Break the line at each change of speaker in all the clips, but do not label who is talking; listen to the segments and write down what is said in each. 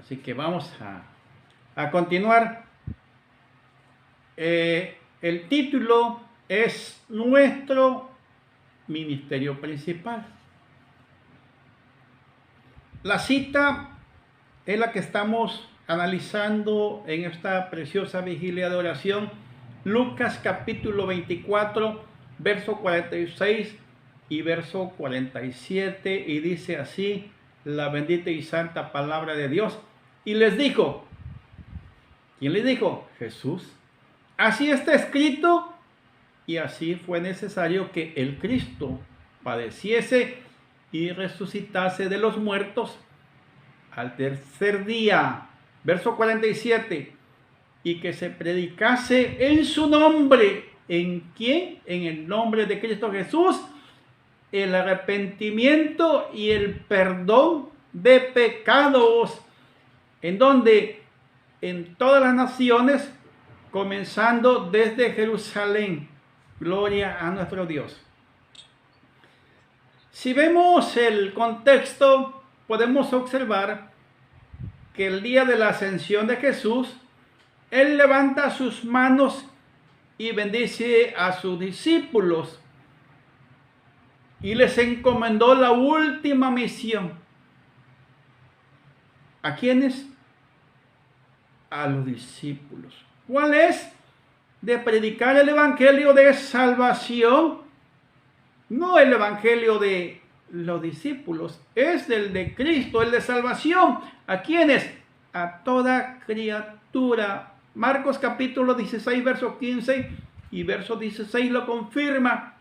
Así que vamos a continuar. El título es Nuestro Ministerio Principal. La cita es la que estamos analizando en esta preciosa vigilia de oración. Lucas capítulo 24, verso 46 y verso 47. Y dice así la bendita y santa palabra de Dios. Y les dijo, ¿quién les dijo? Jesús. Así está escrito y así fue necesario que el Cristo padeciese y resucitase de los muertos al tercer día. Verso 47. Y que se predicase en su nombre. ¿En quién? En el nombre de Cristo Jesús. El arrepentimiento y el perdón de pecados. En donde en todas las naciones, comenzando desde Jerusalén. Gloria a nuestro Dios. Si vemos el contexto, podemos observar que el día de la ascensión de Jesús, Él levanta sus manos y bendice a sus discípulos y les encomendó la última misión. ¿A quiénes? A los discípulos. ¿Cuál es? De predicar el evangelio de salvación. No el evangelio de los discípulos, es el de Cristo, el de salvación. ¿A quiénes? A toda criatura. Marcos capítulo 16, verso 15 y verso 16 lo confirma.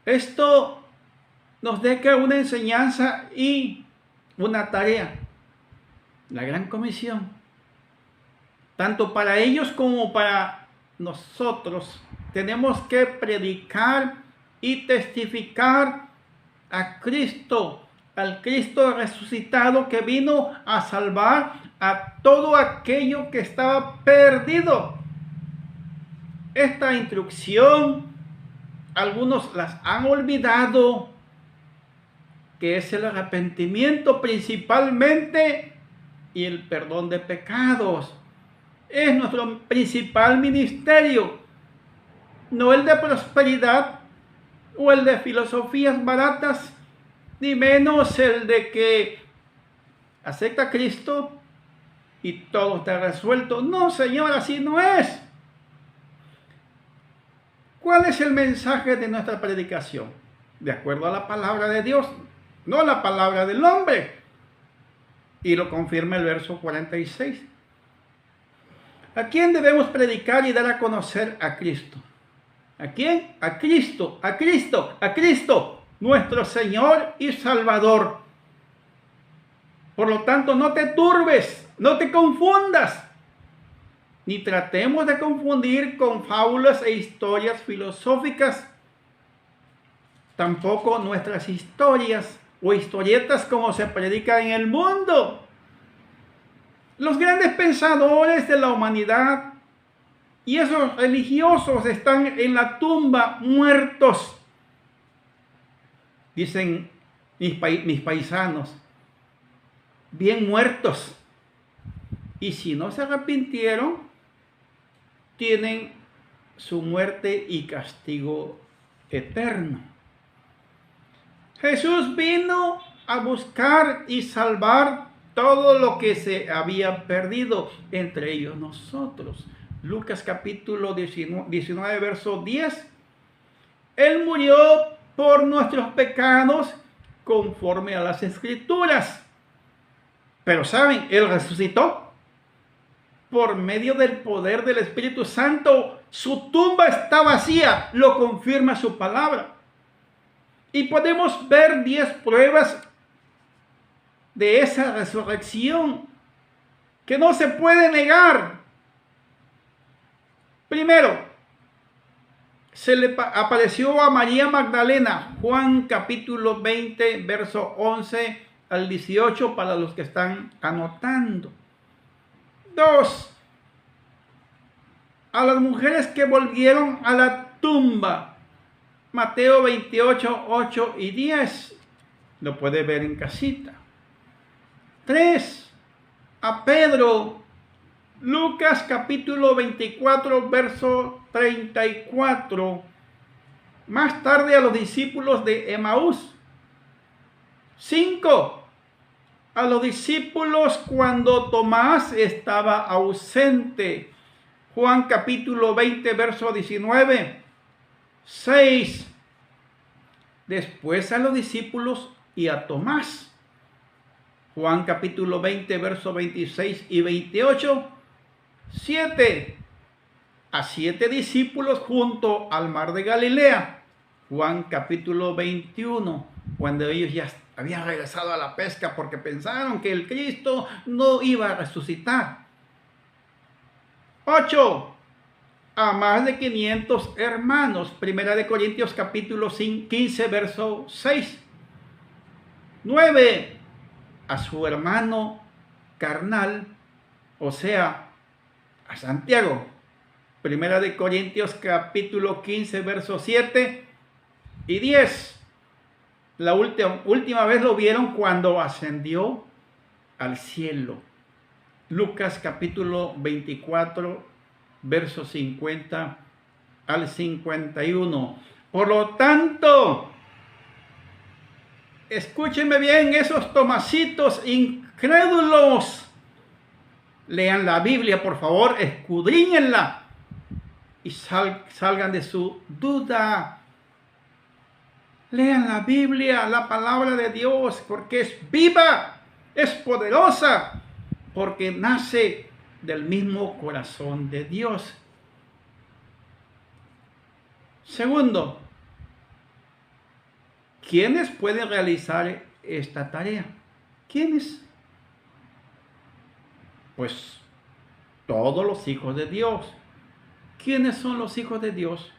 Esto nos deja una enseñanza y una tarea. La gran comisión. Tanto para ellos como para nosotros. Tenemos que predicar y testificar a Cristo, al Cristo resucitado que vino a salvar a todo aquello que estaba perdido. Esta instrucción, algunos las han olvidado, que es el arrepentimiento principalmente y el perdón de pecados. Es nuestro principal ministerio, no el de prosperidad o el de filosofías baratas, ni menos el de que acepta a Cristo y todo está resuelto. No, Señor, así no es. ¿Cuál es el mensaje de nuestra predicación? De acuerdo a la palabra de Dios, no la palabra del hombre. Y lo confirma el verso 46. ¿A quién debemos predicar y dar a conocer a Cristo? ¿A quién? A Cristo, a Cristo, a Cristo, nuestro Señor y Salvador. Por lo tanto, no te turbes, no te confundas, ni tratemos de confundir con fábulas e historias filosóficas, tampoco nuestras historias o historietas como se predica en el mundo. Los grandes pensadores de la humanidad y esos religiosos están en la tumba muertos. Dicen mis paisanos, bien muertos. Y si no se arrepintieron, tienen su muerte y castigo eterno. Jesús vino a buscar y salvar todo lo que se había perdido, entre ellos nosotros. Lucas capítulo 19, verso 10. Él murió por nuestros pecados conforme a las Escrituras. Pero ¿saben? Él resucitó por medio del poder del Espíritu Santo. Su tumba está vacía, lo confirma su palabra. Y podemos ver 10 pruebas de esa resurrección que no se puede negar. Primero, se le apareció a María Magdalena, Juan capítulo 20, verso 11 al 18, para los que están anotando. 2, a las mujeres que volvieron a la tumba, Mateo 28, 8 y 10, lo puede ver en casita. 3 a Pedro. Lucas capítulo 24, verso 34. Más tarde a los discípulos de Emaús. 5 a los discípulos cuando Tomás estaba ausente. Juan capítulo 20, verso 19. 6 después a los discípulos y a Tomás. Juan capítulo 20, verso 26 y 28. 7 a 7 discípulos junto al mar de Galilea. Juan capítulo 21, cuando ellos ya habían regresado a la pesca porque pensaron que el Cristo no iba a resucitar. 8 a más de 500 hermanos. Primera de Corintios capítulo 15, verso 6. 9 a su hermano carnal, o sea, a Santiago. Primera de Corintios capítulo 15, verso 7 y 10. La última vez lo vieron cuando ascendió al cielo. Lucas capítulo 24, verso 50 al 51. Por lo tanto, escúchenme bien, esos tomasitos incrédulos, lean la Biblia, por favor, escudriñenla y salgan de su duda. Lean la Biblia, la palabra de Dios, porque es viva, es poderosa, porque nace del mismo corazón de Dios. Segundo, ¿quiénes pueden realizar esta tarea? ¿Quiénes? Pues todos los hijos de Dios. ¿Quiénes son los hijos de Dios?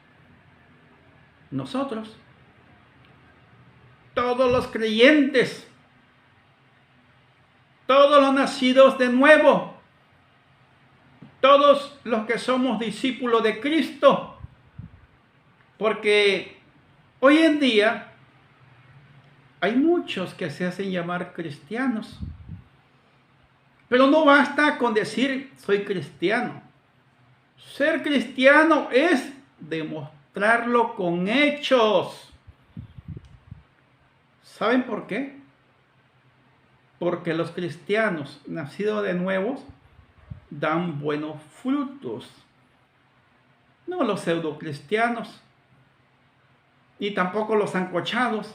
Nosotros. Todos los creyentes. Todos los nacidos de nuevo. Todos los que somos discípulos de Cristo. Porque hoy en día hay muchos que se hacen llamar cristianos. Pero no basta con decir soy cristiano. Ser cristiano es demostrarlo con hechos. ¿Saben por qué? Porque los cristianos nacidos de nuevo dan buenos frutos. No los pseudocristianos, ni tampoco los sancochados.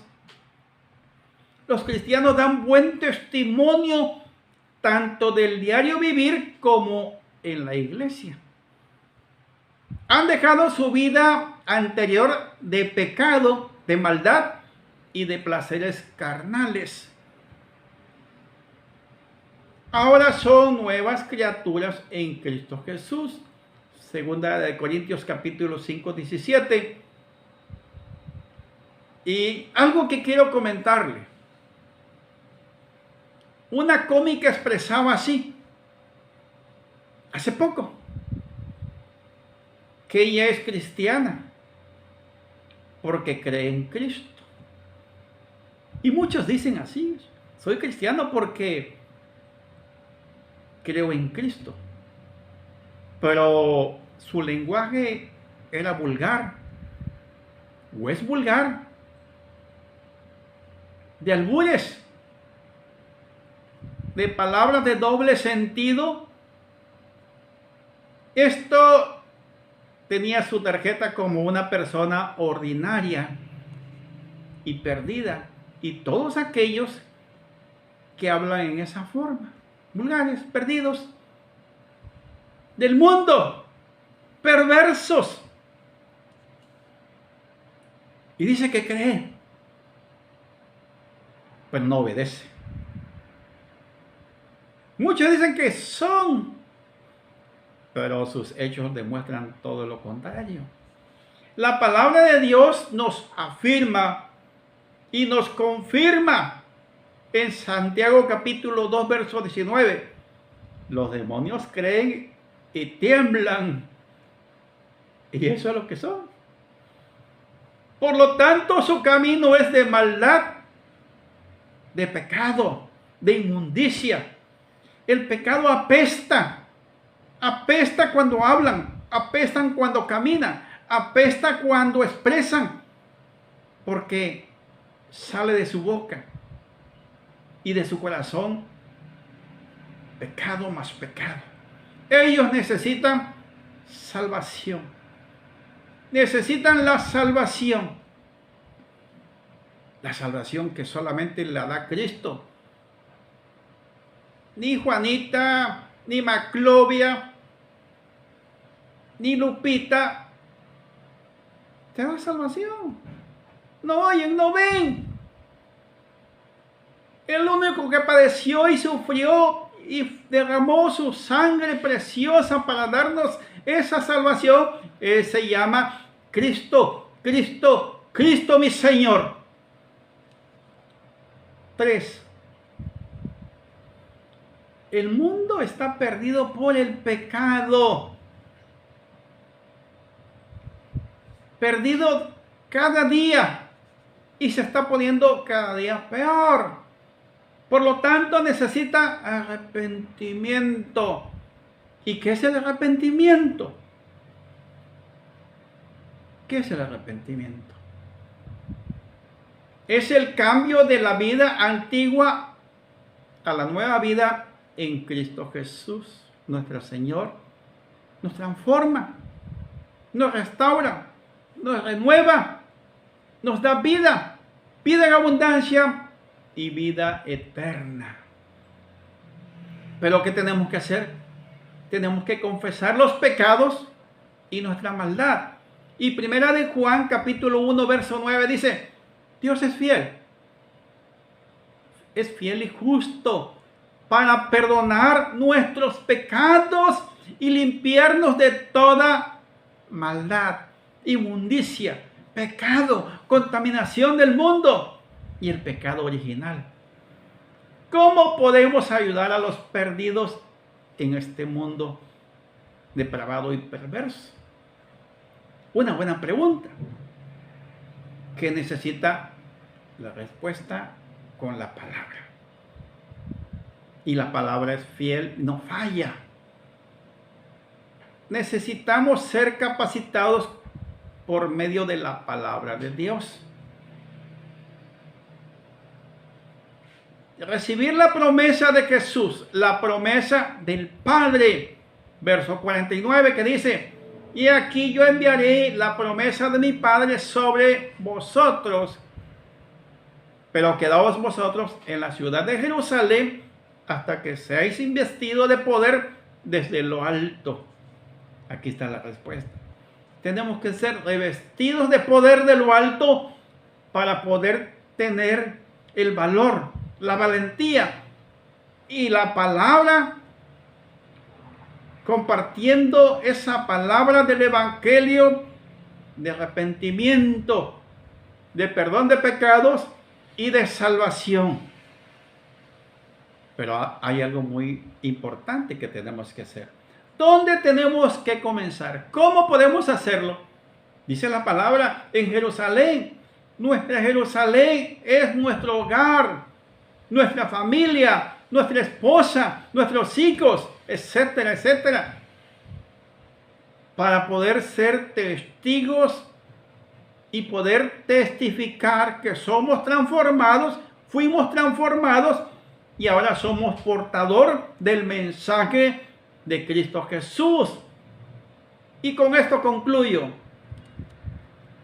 Los cristianos dan buen testimonio tanto del diario vivir como en la iglesia. Han dejado su vida anterior de pecado, de maldad y de placeres carnales. Ahora son nuevas criaturas en Cristo Jesús. Segunda de Corintios capítulo 5, 17. Y algo que quiero comentarle. Una cómica expresaba así, hace poco, que ella es cristiana porque cree en Cristo. Y muchos dicen así, soy cristiano porque creo en Cristo. Pero su lenguaje era vulgar, o es vulgar, de albures, de palabras de doble sentido. Esto tenía su tarjeta como una persona ordinaria y perdida. Y todos aquellos que hablan en esa forma, vulgares, perdidos, del mundo, perversos. Y dice que cree, pues no obedece. Muchos dicen que son, pero sus hechos demuestran todo lo contrario. La palabra de Dios nos afirma y nos confirma en Santiago capítulo 2, verso 19. Los demonios creen y tiemblan. Y eso es lo que son. Por lo tanto, su camino es de maldad, de pecado, de inmundicia. El pecado apesta. Apesta cuando hablan, apestan cuando caminan, apesta cuando expresan, porque sale de su boca y de su corazón pecado más pecado. Ellos necesitan salvación. Necesitan la salvación. La salvación que solamente la da Cristo. Ni Juanita, ni Maclovia, ni Lupita te da salvación. No oyen, no ven. El único que padeció y sufrió y derramó su sangre preciosa para darnos esa salvación, se llama Cristo, Cristo, Cristo mi Señor. 3. El mundo está perdido por el pecado. Perdido cada día y se está poniendo cada día peor. Por lo tanto, necesita arrepentimiento. ¿Y qué es el arrepentimiento? ¿Qué es el arrepentimiento? Es el cambio de la vida antigua a la nueva vida en Cristo Jesús, nuestro Señor. Nos transforma, nos restaura, nos renueva, nos da vida, vida en abundancia y vida eterna. Pero ¿qué tenemos que hacer? Tenemos que confesar los pecados y nuestra maldad. Y primera de Juan, capítulo 1, verso 9 dice, Dios es fiel y justo para perdonar nuestros pecados y limpiarnos de toda maldad, inmundicia, pecado, contaminación del mundo y el pecado original. ¿Cómo podemos ayudar a los perdidos en este mundo depravado y perverso? Una buena pregunta que necesita la respuesta con la palabra. Y la palabra es fiel, no falla. Necesitamos ser capacitados por medio de la palabra de Dios. Recibir la promesa de Jesús, la promesa del Padre. Verso 49 que dice, y aquí yo enviaré la promesa de mi Padre sobre vosotros. Pero quedaos vosotros en la ciudad de Jerusalén hasta que seáis investidos de poder desde lo alto. Aquí está la respuesta. Tenemos que ser revestidos de poder de lo alto para poder tener el valor, la valentía y la palabra, compartiendo esa palabra del evangelio de arrepentimiento, de perdón de pecados y de salvación. Pero hay algo muy importante que tenemos que hacer. ¿Dónde tenemos que comenzar? ¿Cómo podemos hacerlo? Dice la palabra en Jerusalén. Nuestra Jerusalén es nuestro hogar, nuestra familia, nuestra esposa, nuestros hijos, etcétera, etcétera. Para poder ser testigos y poder testificar que somos transformados, fuimos transformados y ahora somos portador del mensaje de Cristo Jesús. Y con esto concluyo.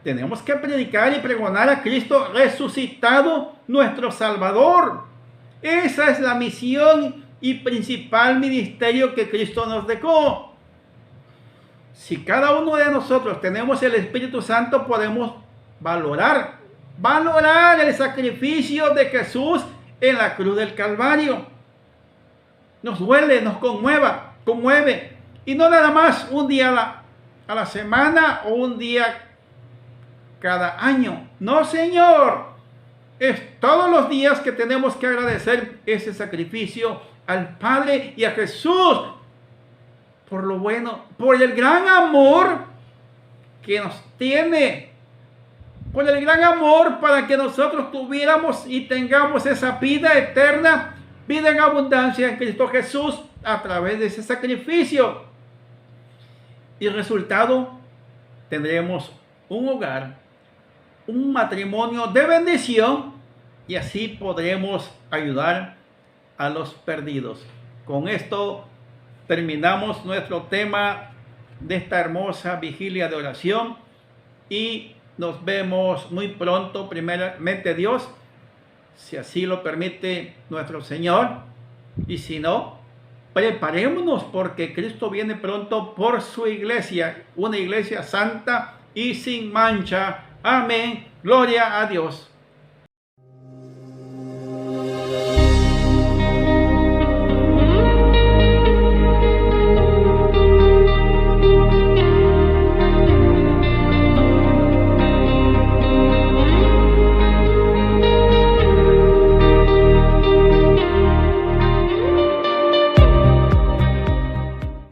Tenemos que predicar y pregonar a Cristo resucitado, nuestro Salvador. Esa es la misión y principal ministerio que Cristo nos dejó. Si cada uno de nosotros tenemos el Espíritu Santo, podemos valorar el sacrificio de Jesús en la cruz del Calvario. Nos duele, nos conmueve. Y no nada más un día a la semana o un día cada año. No, Señor. Es todos los días que tenemos que agradecer ese sacrificio al Padre y a Jesús por lo bueno, por el gran amor que nos tiene, por el gran amor para que nosotros tuviéramos y tengamos esa vida eterna vida en abundancia en Cristo Jesús a través de ese sacrificio. Y resultado, tendremos un hogar, un matrimonio de bendición, y así podremos ayudar a los perdidos. Con esto terminamos nuestro tema de esta hermosa vigilia de oración y nos vemos muy pronto, primeramente Dios, si así lo permite nuestro Señor, y si no, preparémonos porque Cristo viene pronto por su iglesia, una iglesia santa y sin mancha. Amén. Gloria a Dios.